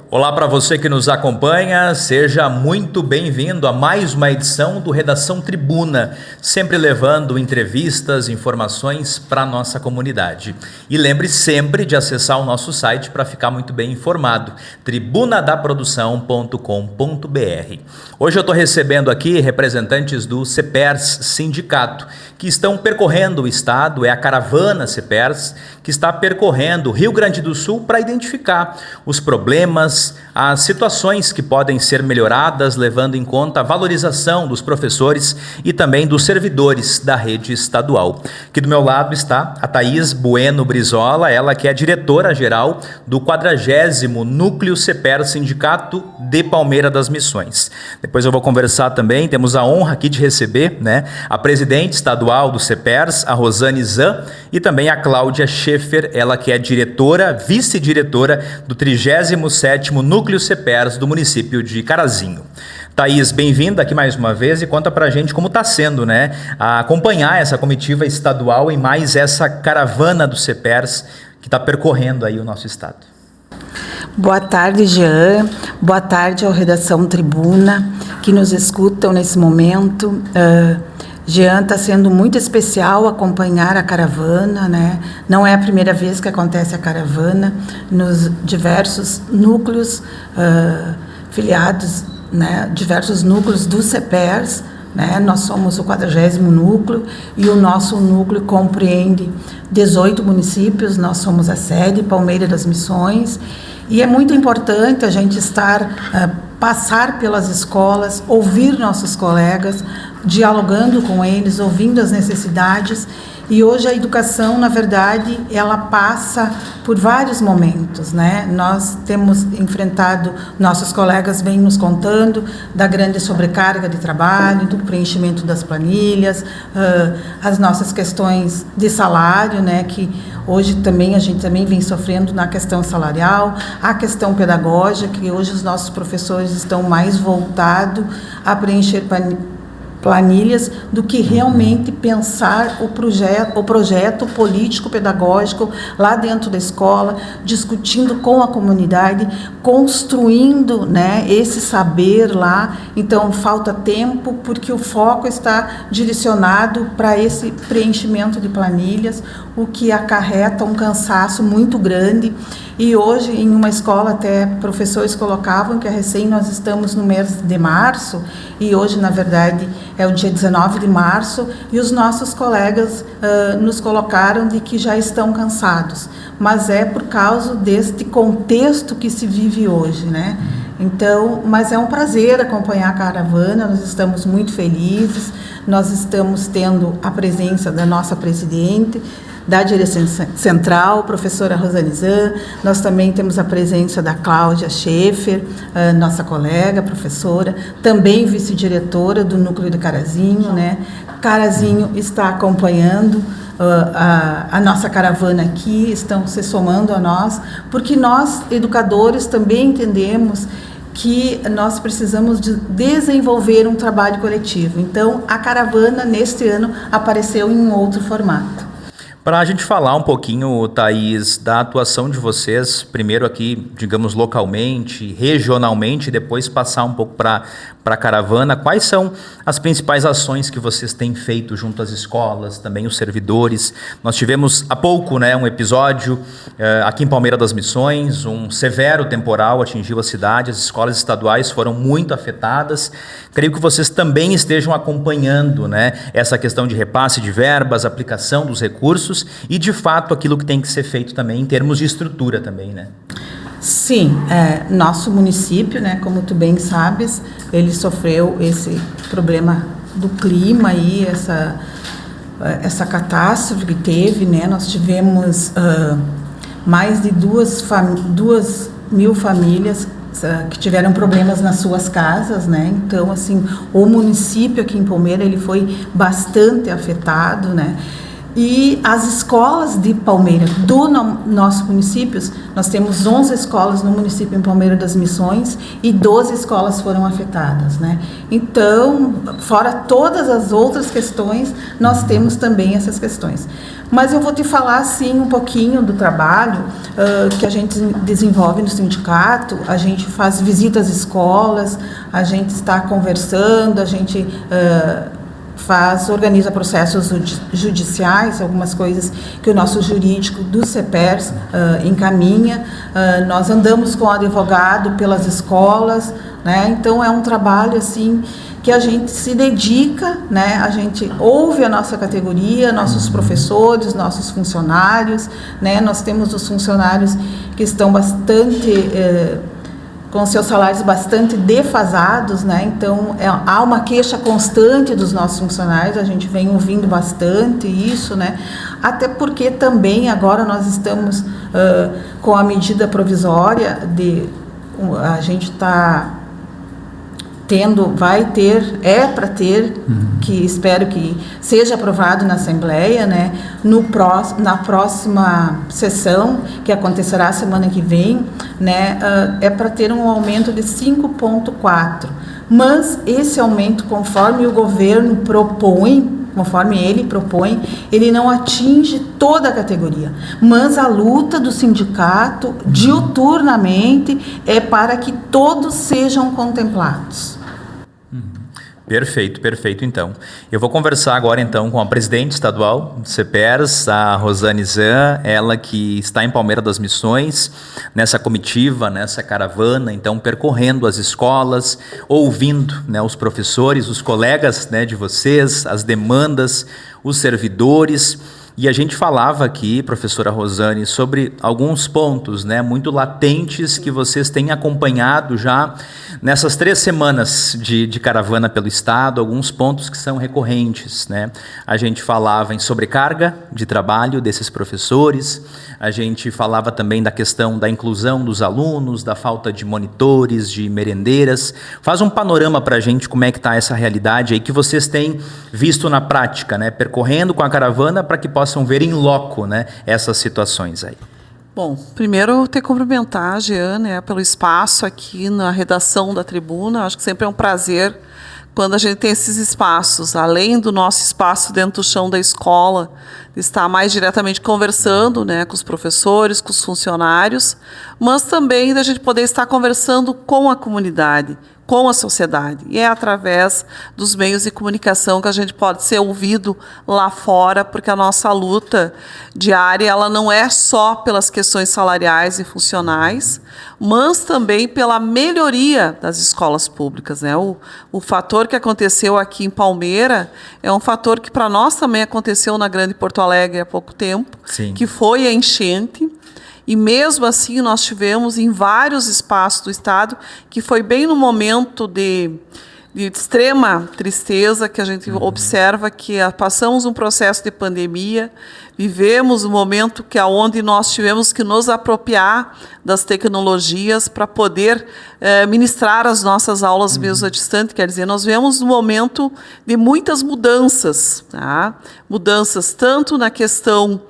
Olá para você que nos acompanha, seja muito bem-vindo a mais uma edição do Redação Tribuna, sempre levando entrevistas, informações para a nossa comunidade. E lembre sempre de acessar o nosso site para ficar muito bem informado, tribunadaprodução.com.br. Hoje eu estou recebendo aqui representantes do CEPERS Sindicato, que estão percorrendo o estado, é a caravana CEPERS, que está percorrendo o Rio Grande do Sul para identificar os problemas, as situações que podem ser melhoradas, levando em conta a valorização dos professores e também dos servidores da rede estadual. Aqui do meu lado está a Thaís Bueno Brizola, ela que é diretora-geral do 40º Núcleo CEPERS Sindicato de Palmeira das Missões. Depois eu vou conversar também, temos a honra aqui de receber, a presidente estadual do CEPERS, a Rosane Zan, e também a Cláudia Schaefer, ela que é diretora, vice-diretora do 37º Núcleo CEPERS do município de Carazinho. Thaís, bem-vinda aqui mais uma vez e conta pra gente como está sendo, a acompanhar essa comitiva estadual e mais essa caravana do CEPERS que está percorrendo aí o nosso estado. Boa tarde, Jean. Boa tarde ao Redação Tribuna, que nos escutam nesse momento. Jean, está sendo muito especial acompanhar a caravana, Não é a primeira vez que acontece a caravana nos diversos núcleos filiados, diversos núcleos do CEPERS, Nós somos o 40º núcleo e o nosso núcleo compreende 18 municípios, nós somos a sede, Palmeira das Missões, e é muito importante a gente passar pelas escolas, ouvir nossos colegas, dialogando com eles, ouvindo as necessidades. E hoje a educação, na verdade, ela passa por vários momentos, Nós temos enfrentado, nossos colegas vêm nos contando da grande sobrecarga de trabalho, do preenchimento das planilhas, as nossas questões de salário, que hoje também a gente também vem sofrendo na questão salarial, a questão pedagógica, que hoje os nossos professores estão mais voltados a preencher planilhas do que realmente pensar o projeto político-pedagógico lá dentro da escola, discutindo com a comunidade, construindo esse saber lá. Então, falta tempo porque o foco está direcionado para esse preenchimento de planilhas, o que acarreta um cansaço muito grande. E hoje, em uma escola, até professores colocavam que nós estamos no mês de março, e hoje, na verdade, é o dia 19 de março, e os nossos colegas nos colocaram de que já estão cansados, mas é por causa deste contexto que se vive hoje, Então, mas é um prazer acompanhar a caravana, nós estamos muito felizes, nós estamos tendo a presença da nossa presidente, da direção central, professora Rosane Zan. Nós também temos a presença da Cláudia Schaefer, nossa colega, professora, também vice-diretora do Núcleo de Carazinho, Carazinho está acompanhando a nossa caravana aqui, estão se somando a nós, porque nós, educadores, também entendemos que nós precisamos de desenvolver um trabalho coletivo. Então, a caravana, neste ano, apareceu em um outro formato. Para a gente falar um pouquinho, Thaís, da atuação de vocês, primeiro aqui, digamos, localmente, regionalmente, depois passar um pouco para a caravana, quais são as principais ações que vocês têm feito junto às escolas, também os servidores? Nós tivemos há pouco um episódio aqui em Palmeira das Missões, um severo temporal atingiu a cidade, as escolas estaduais foram muito afetadas. Creio que vocês também estejam acompanhando essa questão de repasse de verbas, aplicação dos recursos, e de fato aquilo que tem que ser feito também em termos de estrutura também, Sim, nosso município, como tu bem sabes, ele sofreu esse problema do clima e essa catástrofe que teve, Nós tivemos mais de 2.000 famílias que tiveram problemas nas suas casas, Então, assim, o município aqui em Palmeira, ele foi bastante afetado, E as escolas de Palmeira, do nosso município, nós temos 11 escolas no município em Palmeira das Missões e 12 escolas foram afetadas, né? Então, fora todas as outras questões, nós temos também essas questões. Mas eu vou te falar, sim, um pouquinho do trabalho que a gente desenvolve no sindicato. A gente faz visitas às escolas, a gente está conversando, a gente organiza processos judiciais, algumas coisas que o nosso jurídico do CEPERS encaminha. Nós andamos com o advogado pelas escolas, né? Então é um trabalho assim que a gente se dedica, né? A gente ouve a nossa categoria, nossos professores, nossos funcionários, né? Nós temos os funcionários que estão bastante com seus salários bastante defasados, né? Então há uma queixa constante dos nossos funcionários, a gente vem ouvindo bastante isso, né? Até porque também agora nós estamos com a medida provisória a gente está para ter, que espero que seja aprovado na Assembleia, né, na próxima sessão, que acontecerá semana que vem, né, é para ter um aumento de 5,4. Mas esse aumento, conforme o governo propõe, ele não atinge toda a categoria, mas a luta do sindicato diuturnamente é para que todos sejam contemplados. Perfeito, então. Eu vou conversar agora, então, com a presidente estadual do CEPERS, a Rosane Zan, ela que está em Palmeira das Missões, nessa comitiva, nessa caravana, então, percorrendo as escolas, ouvindo, né, os professores, os colegas, né, de vocês, as demandas, os servidores. E a gente falava aqui, professora Rosane, sobre alguns pontos, né, muito latentes que vocês têm acompanhado já nessas 3 semanas de caravana pelo Estado, alguns pontos que são recorrentes, né? A gente falava em sobrecarga de trabalho desses professores, a gente falava também da questão da inclusão dos alunos, da falta de monitores, de merendeiras. Faz um panorama para a gente como é que está essa realidade aí que vocês têm visto na prática, né, percorrendo com a caravana para que possam ver em loco, né, essas situações aí. Bom, primeiro eu tenho que cumprimentar a Jean, né, pelo espaço aqui na redação da Tribuna. Acho que sempre é um prazer quando a gente tem esses espaços, além do nosso espaço dentro do chão da escola, de estar mais diretamente conversando, né, com os professores, com os funcionários, mas também da gente poder estar conversando com a comunidade, com a sociedade. E é através dos meios de comunicação que a gente pode ser ouvido lá fora, porque a nossa luta diária ela não é só pelas questões salariais e funcionais, mas também pela melhoria das escolas públicas, né? O fator que aconteceu aqui em Palmeira é um fator que para nós também aconteceu na Grande Porto Alegre há pouco tempo, Sim. Que foi a enchente. E mesmo assim nós tivemos em vários espaços do Estado, que foi bem no momento de extrema tristeza que a gente observa que passamos um processo de pandemia, vivemos um momento onde nós tivemos que nos apropriar das tecnologias para poder ministrar as nossas aulas mesmo à distância. Quer dizer, nós vivemos um momento de muitas mudanças, tá? Mudanças tanto na questão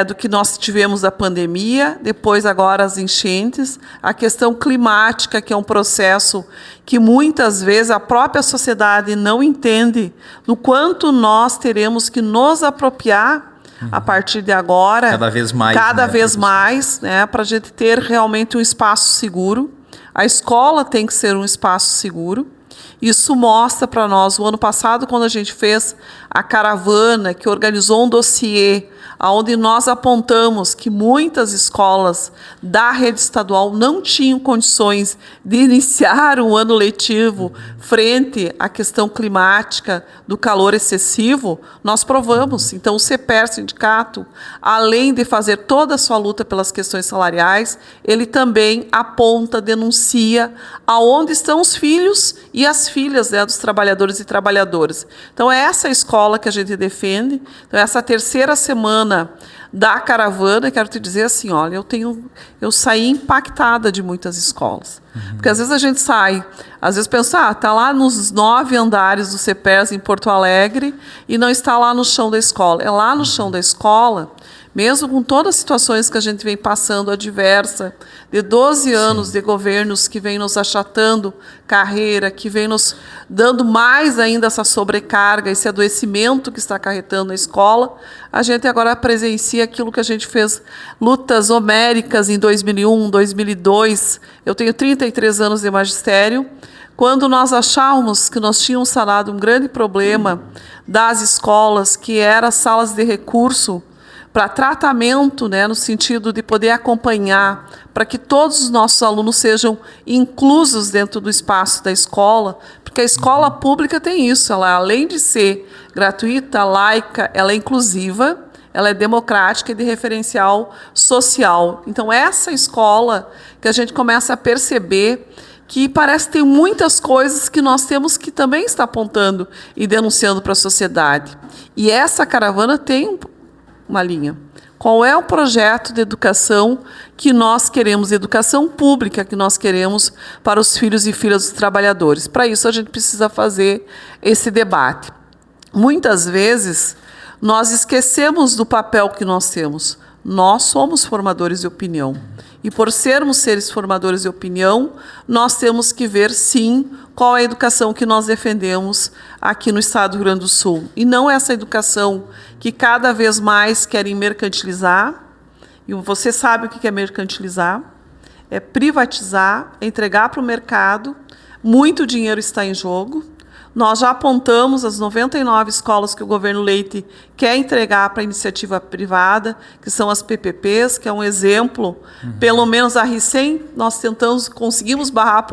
do que nós tivemos da pandemia, depois agora as enchentes, a questão climática, que é um processo que muitas vezes a própria sociedade não entende, no quanto nós teremos que nos apropriar a partir de agora, cada vez mais, né, para a gente ter realmente um espaço seguro. A escola tem que ser um espaço seguro. Isso mostra para nós, o ano passado, quando a gente fez a caravana, que organizou um dossiê, onde nós apontamos que muitas escolas da rede estadual não tinham condições de iniciar um ano letivo frente à questão climática do calor excessivo, nós provamos. Então, o CEPERS, sindicato, além de fazer toda a sua luta pelas questões salariais, ele também aponta, denuncia aonde estão os filhos e e as filhas, né, dos trabalhadores e trabalhadoras. Então, é essa escola que a gente defende. Então, essa terceira semana da caravana, quero te dizer assim, olha, eu saí impactada de muitas escolas. Porque às vezes a gente sai, às vezes pensa, está lá nos 9 andares do CEPERS em Porto Alegre e não está lá no chão da escola. É lá no chão da escola, mesmo com todas as situações que a gente vem passando, adversa, de 12 anos de governos que vem nos achatando carreira, que vem nos dando mais ainda essa sobrecarga, esse adoecimento que está acarretando na escola, a gente agora presencia aquilo que a gente fez, lutas homéricas em 2001, 2002. Eu tenho 33 anos de magistério. Quando nós achávamos que nós tínhamos sanado um grande problema das escolas, que eram salas de recurso, para tratamento, né, no sentido de poder acompanhar, para que todos os nossos alunos sejam inclusos dentro do espaço da escola, porque a escola pública tem isso, ela além de ser gratuita, laica, ela é inclusiva, ela é democrática e de referencial social. Então, essa escola que a gente começa a perceber que parece ter muitas coisas que nós temos que também estar apontando e denunciando para a sociedade. E essa caravana tem uma linha. Qual é o projeto de educação que nós queremos, educação pública que nós queremos para os filhos e filhas dos trabalhadores? Para isso, a gente precisa fazer esse debate. Muitas vezes, nós esquecemos do papel que nós temos. Nós somos formadores de opinião. E por sermos seres formadores de opinião, nós temos que ver, sim, qual é a educação que nós defendemos aqui no estado do Rio Grande do Sul. E não essa educação que cada vez mais querem mercantilizar. E você sabe o que é mercantilizar? É privatizar, é entregar para o mercado. Muito dinheiro está em jogo. Nós já apontamos as 99 escolas que o governo Leite quer entregar para a iniciativa privada, que são as PPPs, que é um exemplo. Pelo menos a RICEM, nós conseguimos barrar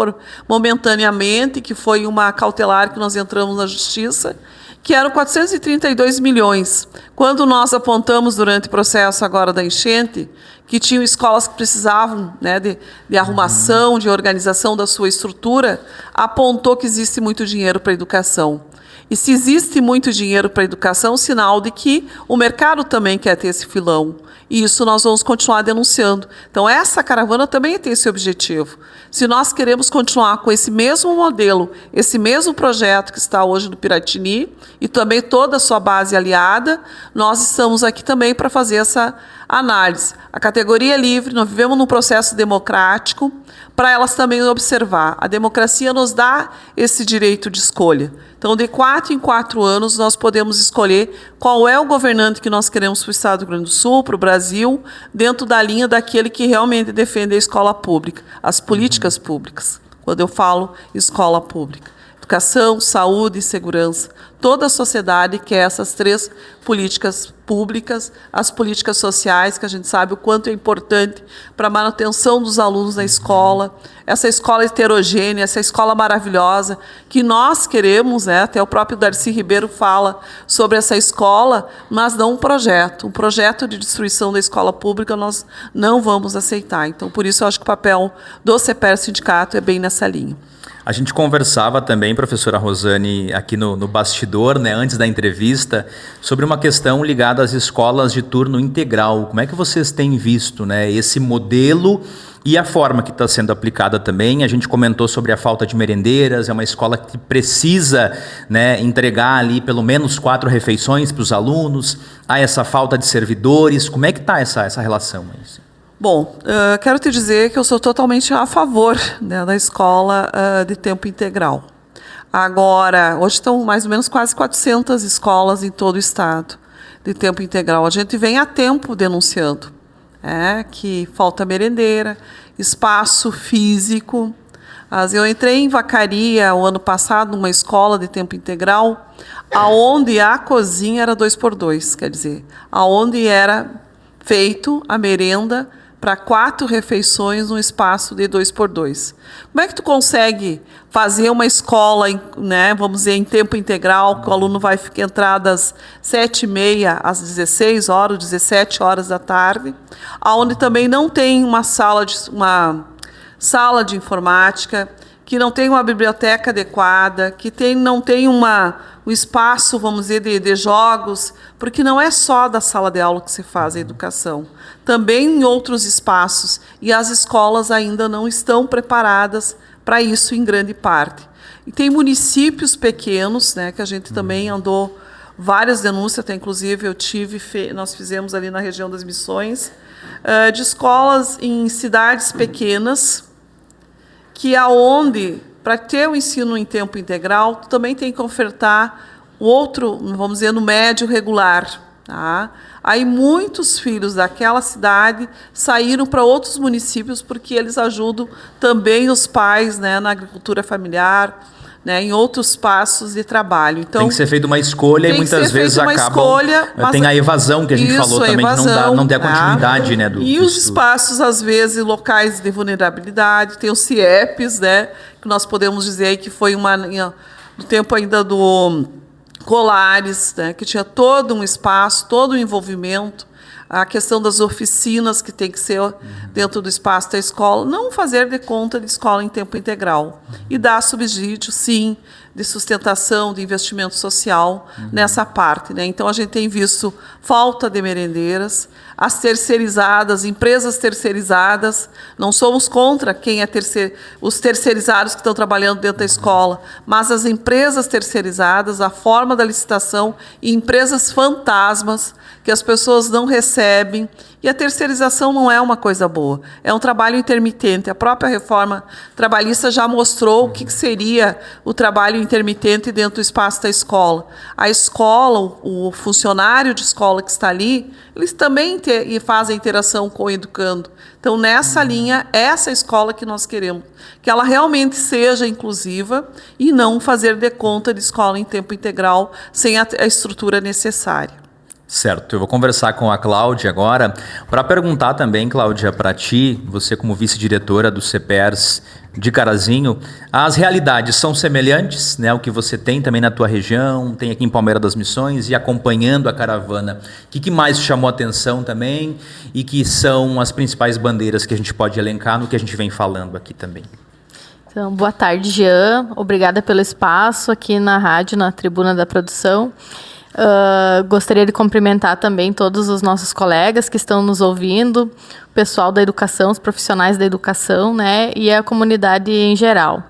momentaneamente, que foi uma cautelar que nós entramos na justiça, que eram 432 milhões. Quando nós apontamos durante o processo agora da enchente, que tinham escolas que precisavam, né, de arrumação, de organização da sua estrutura, apontou que existe muito dinheiro para a educação. E se existe muito dinheiro para a educação, sinal de que o mercado também quer ter esse filão. E isso nós vamos continuar denunciando. Então, essa caravana também tem esse objetivo. Se nós queremos continuar com esse mesmo modelo, esse mesmo projeto que está hoje no Piratini, e também toda a sua base aliada, nós estamos aqui também para fazer essa análise. A categoria é livre, nós vivemos num processo democrático, para elas também observar. A democracia nos dá esse direito de escolha. Então, de 4 em 4 anos, nós podemos escolher qual é o governante que nós queremos para o Estado do Rio Grande do Sul, para o Brasil, dentro da linha daquele que realmente defende a escola pública, as políticas públicas. Quando eu falo escola pública. Educação, saúde e segurança. Toda a sociedade quer essas 3 políticas públicas, as políticas sociais, que a gente sabe o quanto é importante para a manutenção dos alunos na escola, essa escola heterogênea, essa escola maravilhosa, que nós queremos, né, até o próprio Darcy Ribeiro fala sobre essa escola, mas não um projeto de destruição da escola pública nós não vamos aceitar. Então, por isso, eu acho que o papel do CEPERS Sindicato é bem nessa linha. A gente conversava também, professora Rosane, aqui no bastidor, né, antes da entrevista, sobre uma questão ligada às escolas de turno integral. Como é que vocês têm visto, né, esse modelo e a forma que está sendo aplicada também? A gente comentou sobre a falta de merendeiras, é uma escola que precisa, né, entregar ali pelo menos 4 refeições para os alunos, há essa falta de servidores. Como é que está essa relação aí? Bom, quero te dizer que eu sou totalmente a favor, né, da escola de tempo integral. Agora, hoje estão mais ou menos quase 400 escolas em todo o estado de tempo integral. A gente vem há tempo denunciando que falta merendeira, espaço físico. Eu entrei em Vacaria o ano passado, numa escola de tempo integral, aonde a cozinha era 2x2, quer dizer, aonde era feito a merenda para 4 refeições num espaço de 2x2. Como é que tu consegue fazer uma escola, né, vamos dizer, em tempo integral, que o aluno vai entrar das 7h30 às 16 horas, 17 horas da tarde, onde também não tem uma sala de informática, que não tem uma biblioteca adequada, que não tem um espaço, vamos dizer, de jogos, porque não é só da sala de aula que se faz a educação, também em outros espaços, e as escolas ainda não estão preparadas para isso em grande parte. E tem municípios pequenos, né, que a gente também andou várias denúncias, até inclusive nós fizemos ali na região das Missões, de escolas em cidades pequenas, que aonde, para ter o ensino em tempo integral, tu também tem que ofertar outro, vamos dizer, no médio regular. Tá? Aí muitos filhos daquela cidade saíram para outros municípios porque eles ajudam também os pais, né, na agricultura familiar, né, em outros passos de trabalho. Então, tem que ser feita uma escolha e muitas vezes tem a evasão que a gente falou também, que não tem a continuidade, né, e os espaços, às vezes, locais de vulnerabilidade, tem os CIEPs, né, que nós podemos dizer aí que foi no tempo ainda do Colares, né, que tinha todo um espaço, todo um envolvimento, a questão das oficinas que tem que ser dentro do espaço da escola, não fazer de conta de escola em tempo integral. E dar subsídio, sim, de sustentação, de investimento social nessa parte, né? Então, a gente tem visto falta de merendeiras, as terceirizadas, empresas terceirizadas, não somos contra quem é os terceirizados que estão trabalhando dentro da escola, mas as empresas terceirizadas, a forma da licitação e empresas fantasmas que as pessoas não recebem. E a terceirização não é uma coisa boa, é um trabalho intermitente. A própria reforma trabalhista já mostrou o que seria o trabalho intermitente dentro do espaço da escola. A escola, o funcionário de escola que está ali, eles também fazem interação com o educando. Então, nessa linha, essa escola que nós queremos, que ela realmente seja inclusiva e não fazer de conta de escola em tempo integral sem a estrutura necessária. Certo, eu vou conversar com a Cláudia agora para perguntar também, Cláudia, para ti, você como vice-diretora do CPERS de Carazinho, as realidades são semelhantes, né? O que você tem também na tua região, tem aqui em Palmeira das Missões e acompanhando a caravana. O que mais chamou a atenção também e que são as principais bandeiras que a gente pode elencar no que a gente vem falando aqui também? Então, boa tarde, Jean. Obrigada pelo espaço aqui na rádio, na Tribuna da Produção. Gostaria de cumprimentar também todos os nossos colegas que estão nos ouvindo, o pessoal da educação, os profissionais da educação, né, e a comunidade em geral.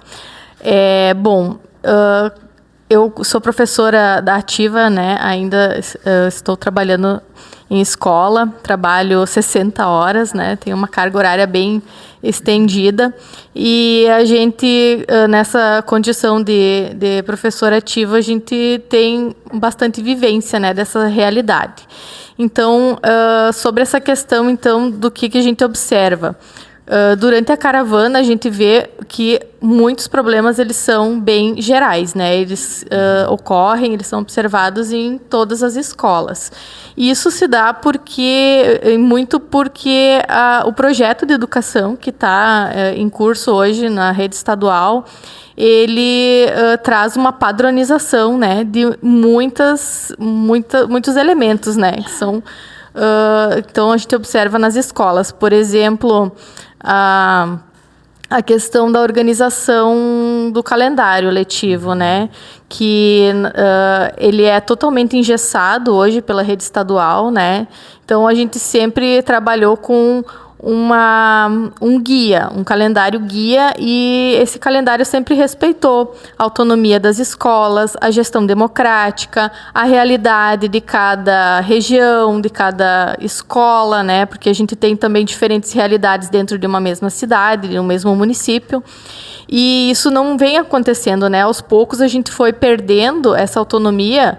Eu sou professora da ativa, né, ainda estou trabalhando em escola, trabalho 60 horas, né, tenho uma carga horária bem estendida, e a gente, nessa condição de professora ativa, a gente tem bastante vivência, né, dessa realidade. Então, sobre essa questão, então, do que a gente observa. Durante a caravana, a gente vê que muitos problemas eles são bem gerais, né? Eles ocorrem, eles são observados em todas as escolas. E isso se dá muito porque o projeto de educação que está em curso hoje na rede estadual, ele traz uma padronização, né, de muitos elementos, né, que são então a gente observa nas escolas, por exemplo, a questão da organização do calendário letivo, né? Que ele é totalmente engessado hoje pela rede estadual, né? Então, a gente sempre trabalhou com um guia, um calendário guia, e esse calendário sempre respeitou a autonomia das escolas, a gestão democrática, a realidade de cada região, de cada escola, né? Porque a gente tem também diferentes realidades dentro de uma mesma cidade, de um mesmo município. E isso não vem acontecendo, né? Aos poucos a gente foi perdendo essa autonomia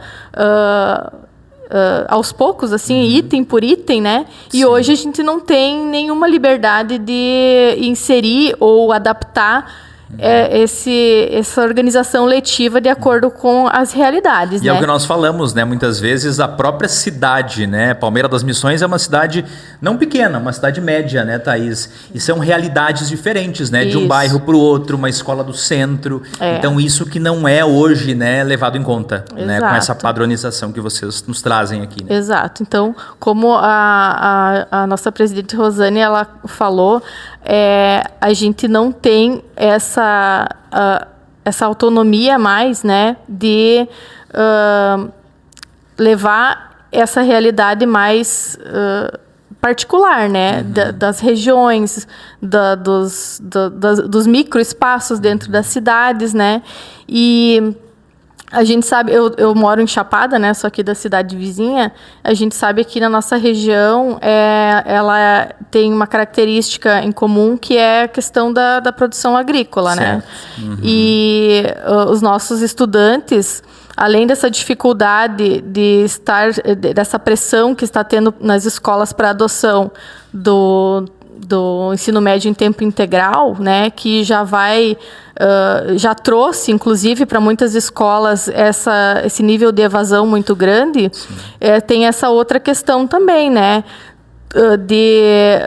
aos poucos, assim, item por item, né? Sim. E hoje a gente não tem nenhuma liberdade de inserir ou adaptar essa organização letiva de acordo com as realidades, e né? É o que nós falamos, né? Muitas vezes a própria cidade, né? Palmeira das Missões é uma cidade não pequena, uma cidade média, né, Thaís? E são realidades diferentes, né? Isso. De um bairro para o outro, uma escola do centro. Então isso que não é hoje, né, levado em conta, né? Com essa padronização que vocês nos trazem aqui, né? Exato. Então, como a nossa presidente Rosane, ela falou, a gente não tem essa autonomia mais, né, de levar essa realidade mais particular, né, das regiões, dos microespaços dentro das cidades, né, e a gente sabe, eu moro em Chapada, né, só aqui da cidade vizinha, a gente sabe que na nossa região ela tem uma característica em comum, que é a questão da produção agrícola, certo, né, e os nossos estudantes, além dessa dificuldade dessa pressão que está tendo nas escolas para adoção do ensino médio em tempo integral, né, que já trouxe, inclusive, para muitas escolas esse nível de evasão muito grande, tem essa outra questão também, né, de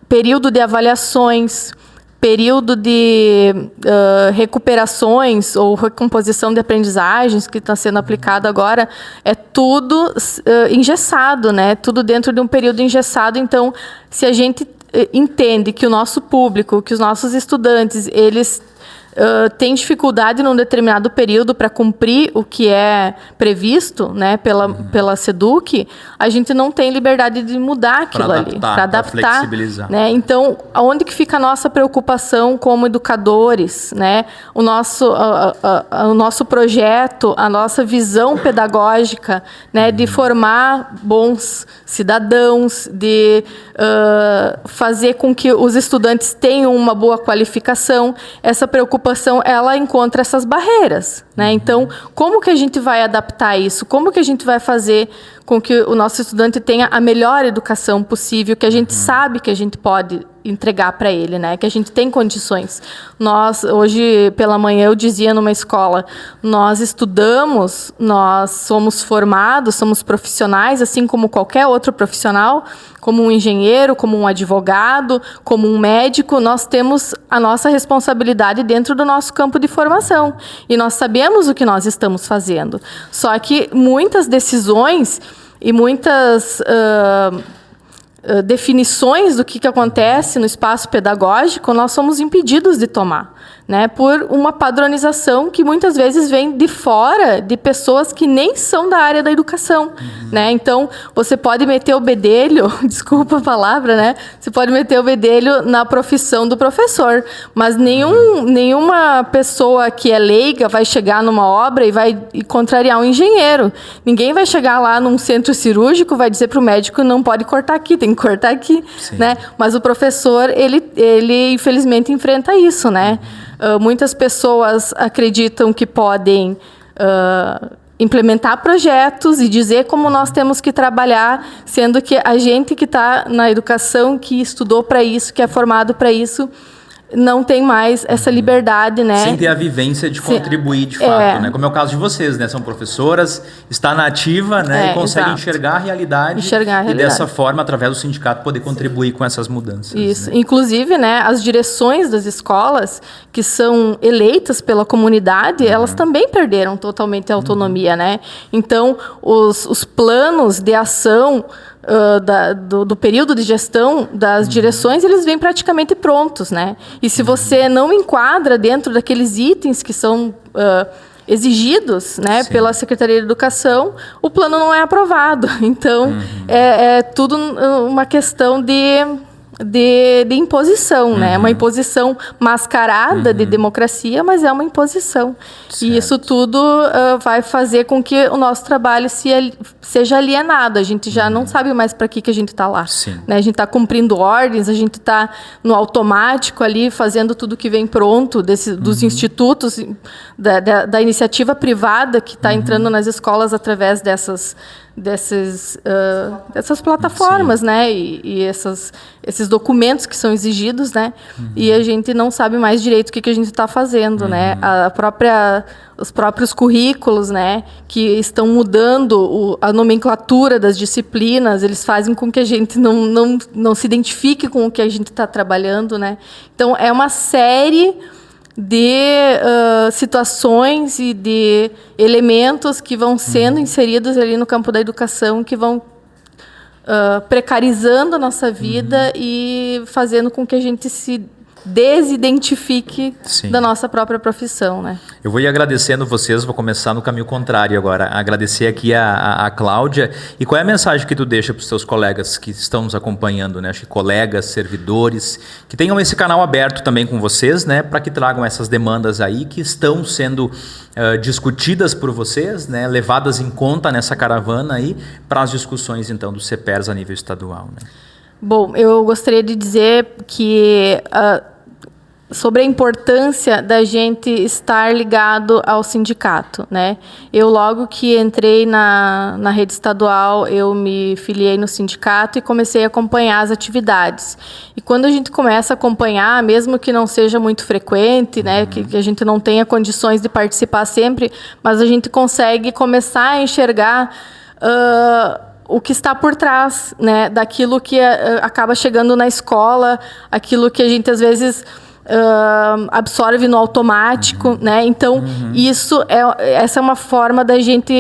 período de avaliações, período de recuperações ou recomposição de aprendizagens que está sendo aplicado agora, é tudo engessado, né? Tudo dentro de um período engessado. Então, se a gente entende que o nosso público, que os nossos estudantes, eles têm dificuldade num determinado período para cumprir o que é previsto, né, pela SEDUC, a gente não tem liberdade de mudar aquilo ali, para adaptar, flexibilizar, né? Então, aonde que fica a nossa preocupação como educadores, né? O nosso projeto, a nossa visão pedagógica, né, de formar bons cidadãos, de fazer com que os estudantes tenham uma boa qualificação. Essa preocupação, ela encontra essas barreiras, né? Então, como que a gente vai adaptar isso? Como que a gente vai fazer com que o nosso estudante tenha a melhor educação possível, que a gente sabe que a gente pode entregar para ele, né? Que a gente tem condições. Nós, hoje pela manhã, eu dizia numa escola, nós estudamos, nós somos formados, somos profissionais, assim como qualquer outro profissional, como um engenheiro, como um advogado, como um médico, nós temos a nossa responsabilidade dentro do nosso campo de formação. E nós sabemos o que nós estamos fazendo. Só que muitas decisões e muitas definições do que acontece no espaço pedagógico, nós somos impedidos de tomar, né, por uma padronização que muitas vezes vem de fora, de pessoas que nem são da área da educação, né? Então, você pode meter o bedelho, desculpa a palavra, né? Você pode meter o bedelho na profissão do professor, mas nenhuma pessoa que é leiga vai chegar numa obra e vai contrariar um engenheiro. Ninguém vai chegar lá num centro cirúrgico, vai dizer para o médico, não pode cortar aqui, tem que cortar aqui, né? Mas o professor, ele infelizmente enfrenta isso, né? Muitas pessoas acreditam que podem implementar projetos e dizer como nós temos que trabalhar, sendo que a gente que está na educação, que estudou para isso, que é formado para isso, não tem mais essa liberdade, né? Sem ter a vivência de contribuir de fato, né? Como é o caso de vocês, né? São professoras, está na ativa, né? E conseguem enxergar a realidade. E dessa forma, através do sindicato, poder contribuir com essas mudanças. Isso. Né? Inclusive, né, as direções das escolas, que são eleitas pela comunidade, elas também perderam totalmente a autonomia, né? Então, os planos de ação do período de gestão das direções, eles vêm praticamente prontos, né? E se você não enquadra dentro daqueles itens que são exigidos, né, pela Secretaria de Educação, o plano não é aprovado. Então, é tudo uma questão de imposição, né? Uma imposição mascarada de democracia, mas é uma imposição. Certo. E isso tudo vai fazer com que o nosso trabalho seja alienado. A gente já não sabe mais para que a gente está lá. Né? A gente está cumprindo ordens, a gente está no automático ali, fazendo tudo que vem pronto dos institutos, da iniciativa privada que está entrando nas escolas através dessas plataformas, né, e esses documentos que são exigidos, né, e a gente não sabe mais direito o que a gente está fazendo, né, os próprios currículos, né, que estão mudando a nomenclatura das disciplinas, eles fazem com que a gente não se identifique com o que a gente está trabalhando, né. Então, é uma série de situações e de elementos que vão sendo inseridos ali no campo da educação, que vão precarizando a nossa vida e fazendo com que a gente se desidentifique Sim. da nossa própria profissão, né? Eu vou ir agradecendo vocês, vou começar no caminho contrário agora. Agradecer aqui a Cláudia. E qual é a mensagem que tu deixa para os teus colegas que estão nos acompanhando, né? Acho que colegas, servidores, que tenham esse canal aberto também com vocês, né? Para que tragam essas demandas aí que estão sendo discutidas por vocês, né? Levadas em conta nessa caravana aí para as discussões, então, do CEPERS a nível estadual, né? Bom, eu gostaria de dizer que sobre a importância da gente estar ligado ao sindicato, né? Eu, logo que entrei na rede estadual, eu me filiei no sindicato e comecei a acompanhar as atividades. E quando a gente começa a acompanhar, mesmo que não seja muito frequente, né, que a gente não tenha condições de participar sempre, mas a gente consegue começar a enxergar o que está por trás, né, daquilo que acaba chegando na escola, aquilo que a gente às vezes absorve no automático, né? Então, essa é uma forma da gente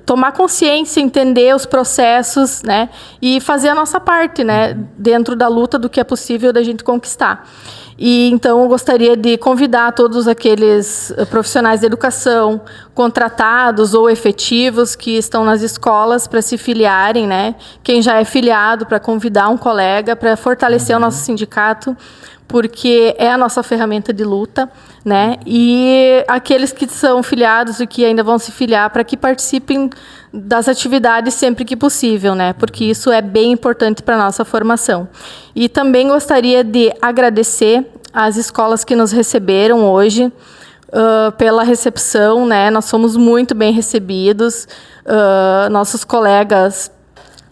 tomar consciência, entender os processos, né? E fazer a nossa parte, né? Dentro da luta do que é possível da gente conquistar. E então eu gostaria de convidar todos aqueles profissionais de educação, contratados ou efetivos que estão nas escolas para se filiarem, né? Quem já é filiado, para convidar um colega para fortalecer o nosso sindicato, porque é a nossa ferramenta de luta, né? E aqueles que são filiados e que ainda vão se filiar, para que participem das atividades sempre que possível, né? Porque isso é bem importante para a nossa formação. E também gostaria de agradecer às escolas que nos receberam hoje, pela recepção, né? Nós fomos muito bem recebidos, nossos colegas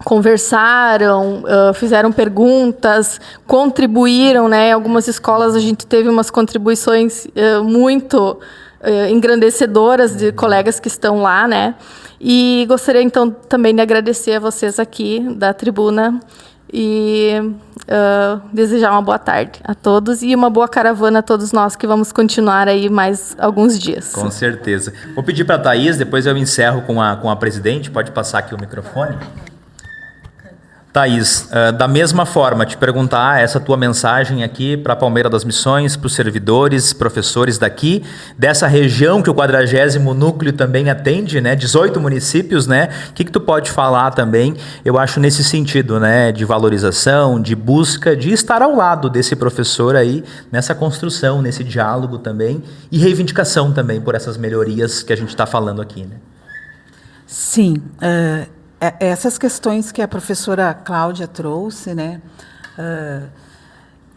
conversaram, fizeram perguntas, contribuíram, né? Em algumas escolas a gente teve umas contribuições muito engrandecedoras de colegas que estão lá, né? E gostaria então também de agradecer a vocês aqui da tribuna e desejar uma boa tarde a todos e uma boa caravana a todos nós que vamos continuar aí mais alguns dias. Com certeza. Vou pedir para a Thaís, depois eu encerro com a presidente, pode passar aqui o microfone. Thaís, da mesma forma, te perguntar essa tua mensagem aqui para a Palmeira das Missões, para os servidores, professores daqui, dessa região que o 40º núcleo também atende, né? 18 municípios, né? O que tu pode falar também, eu acho, nesse sentido, né? De valorização, de busca, de estar ao lado desse professor aí, nessa construção, nesse diálogo também, e reivindicação também por essas melhorias que a gente está falando aqui, né? Sim, essas questões que a professora Cláudia trouxe, né,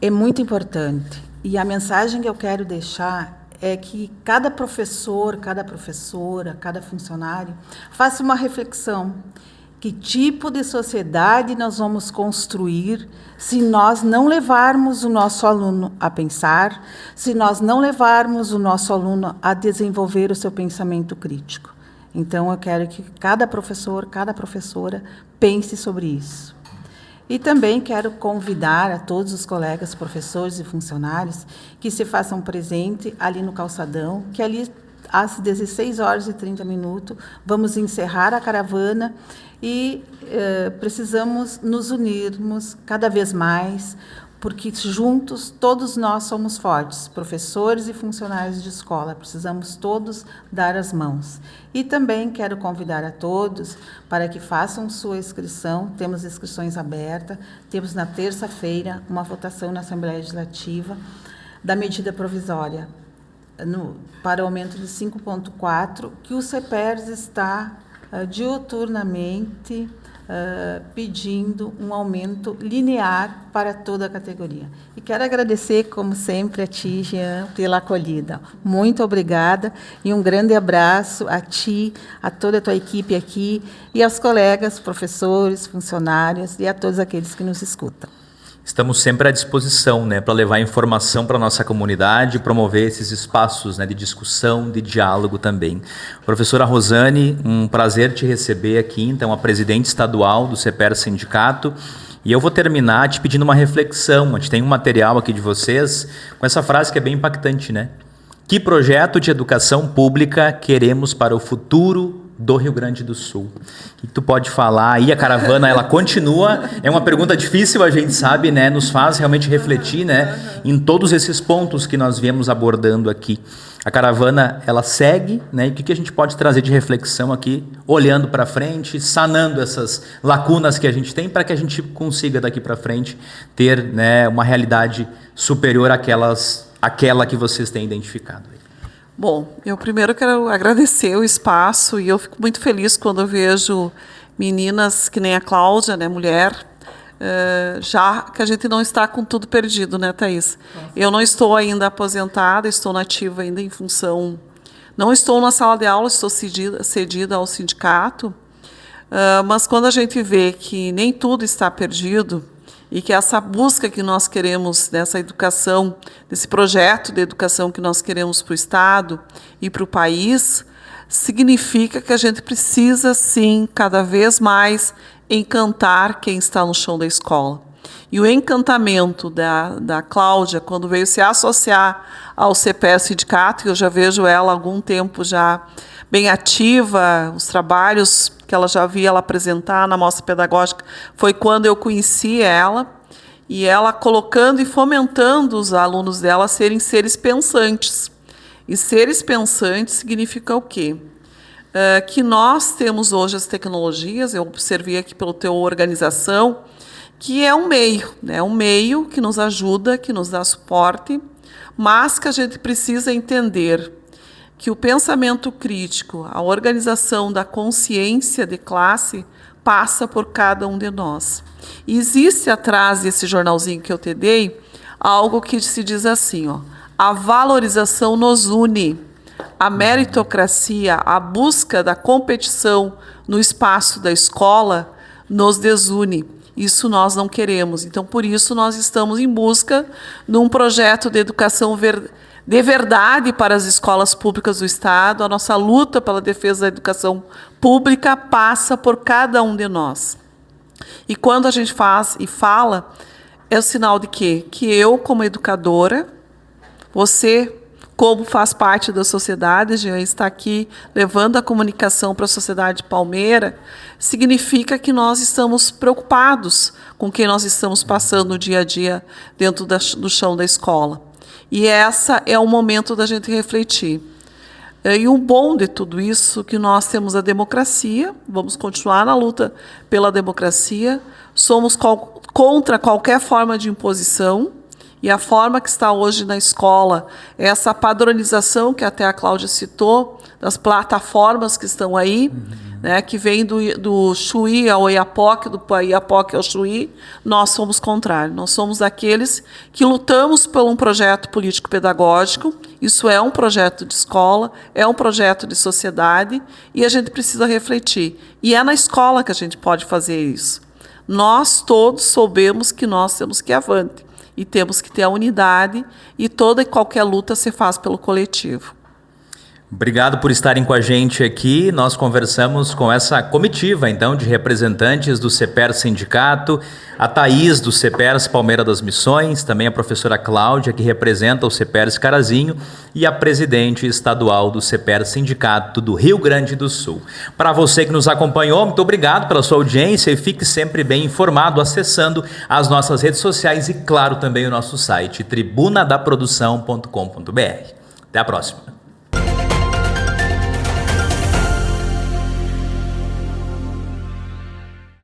é muito importante. E a mensagem que eu quero deixar é que cada professor, cada professora, cada funcionário faça uma reflexão. Que tipo de sociedade nós vamos construir se nós não levarmos o nosso aluno a pensar, se nós não levarmos o nosso aluno a desenvolver o seu pensamento crítico? Então, eu quero que cada professor, cada professora pense sobre isso. E também quero convidar a todos os colegas, professores e funcionários que se façam presente ali no calçadão, que ali às 16h30 vamos encerrar a caravana e precisamos nos unirmos cada vez mais, porque juntos todos nós somos fortes, professores e funcionários de escola, precisamos todos dar as mãos. E também quero convidar a todos para que façam sua inscrição, temos inscrições abertas, temos na terça-feira uma votação na Assembleia Legislativa da medida provisória para o aumento de 5,4, que o CEPERS está diuturnamente pedindo um aumento linear para toda a categoria. E quero agradecer, como sempre, a ti, Jean, pela acolhida. Muito obrigada e um grande abraço a ti, a toda a tua equipe aqui e aos colegas, professores, funcionários e a todos aqueles que nos escutam. Estamos sempre à disposição, né, para levar informação para a nossa comunidade, promover esses espaços, né, de discussão, de diálogo também. Professora Rosane, um prazer te receber aqui, então, a presidente estadual do CEPERS Sindicato. E eu vou terminar te pedindo uma reflexão. A gente tem um material aqui de vocês com essa frase que é bem impactante, né? Que projeto de educação pública queremos para o futuro do Rio Grande do Sul. O que tu pode falar aí? A caravana, ela continua, é uma pergunta difícil, a gente sabe, né? Nos faz realmente refletir, né? Em todos esses pontos que nós viemos abordando aqui. A caravana, ela segue, né? E o que a gente pode trazer de reflexão aqui, olhando para frente, sanando essas lacunas que a gente tem, para que a gente consiga daqui para frente ter, né, uma realidade superior àquela que vocês têm identificado. Bom, eu primeiro quero agradecer o espaço e eu fico muito feliz quando eu vejo meninas que nem a Cláudia, né, mulher, já que a gente não está com tudo perdido, né, Thaís? Eu não estou ainda aposentada, estou nativa ainda em função... Não estou na sala de aula, estou cedida ao sindicato, mas quando a gente vê que nem tudo está perdido e que essa busca que nós queremos dessa educação, desse projeto de educação que nós queremos para o Estado e para o país, significa que a gente precisa, sim, cada vez mais encantar quem está no chão da escola. E o encantamento da Cláudia, quando veio se associar ao CPER Sindicato, que eu já vejo ela há algum tempo já bem ativa, os trabalhos que ela já via ela apresentar na mostra pedagógica, foi quando eu conheci ela, e ela colocando e fomentando os alunos dela a serem seres pensantes. E seres pensantes significa o quê? Que nós temos hoje as tecnologias, eu observei aqui pela tua organização, que é um meio, né? Um meio que nos ajuda, que nos dá suporte, mas que a gente precisa entender que o pensamento crítico, a organização da consciência de classe, passa por cada um de nós. E existe atrás desse jornalzinho que eu te dei, algo que se diz assim, ó, a valorização nos une, a meritocracia, a busca da competição no espaço da escola nos desune. Isso nós não queremos. Então, por isso, nós estamos em busca de um projeto de educação de verdade para as escolas públicas do Estado. A nossa luta pela defesa da educação pública passa por cada um de nós. E quando a gente faz e fala, é o sinal de quê? Que eu, como educadora, você, como faz parte da sociedade, Jean, está aqui levando a comunicação para a sociedade palmeira, significa que nós estamos preocupados com o que nós estamos passando no dia a dia dentro do chão da escola. E essa é o momento da gente refletir. E o bom de tudo isso, que nós temos a democracia, vamos continuar na luta pela democracia, somos contra qualquer forma de imposição, e a forma que está hoje na escola, essa padronização que até a Cláudia citou, das plataformas que estão aí, né, que vem do Chuí ao Oiapoque, do Oiapoque ao Chuí, nós somos contrários. Nós somos aqueles que lutamos por um projeto político-pedagógico, isso é um projeto de escola, é um projeto de sociedade, e a gente precisa refletir. E é na escola que a gente pode fazer isso. Nós todos soubemos que nós temos que ir avante. E temos que ter a unidade, e toda e qualquer luta se faz pelo coletivo. Obrigado por estarem com a gente aqui. Nós conversamos com essa comitiva, então, de representantes do CPER Sindicato, a Thaís, do CPER Palmeira das Missões, também a professora Cláudia, que representa o CPER Carazinho, e a presidente estadual do CPER Sindicato do Rio Grande do Sul. Para você que nos acompanhou, muito obrigado pela sua audiência e fique sempre bem informado acessando as nossas redes sociais e, claro, também o nosso site tribunadaprodução.com.br. Até a próxima.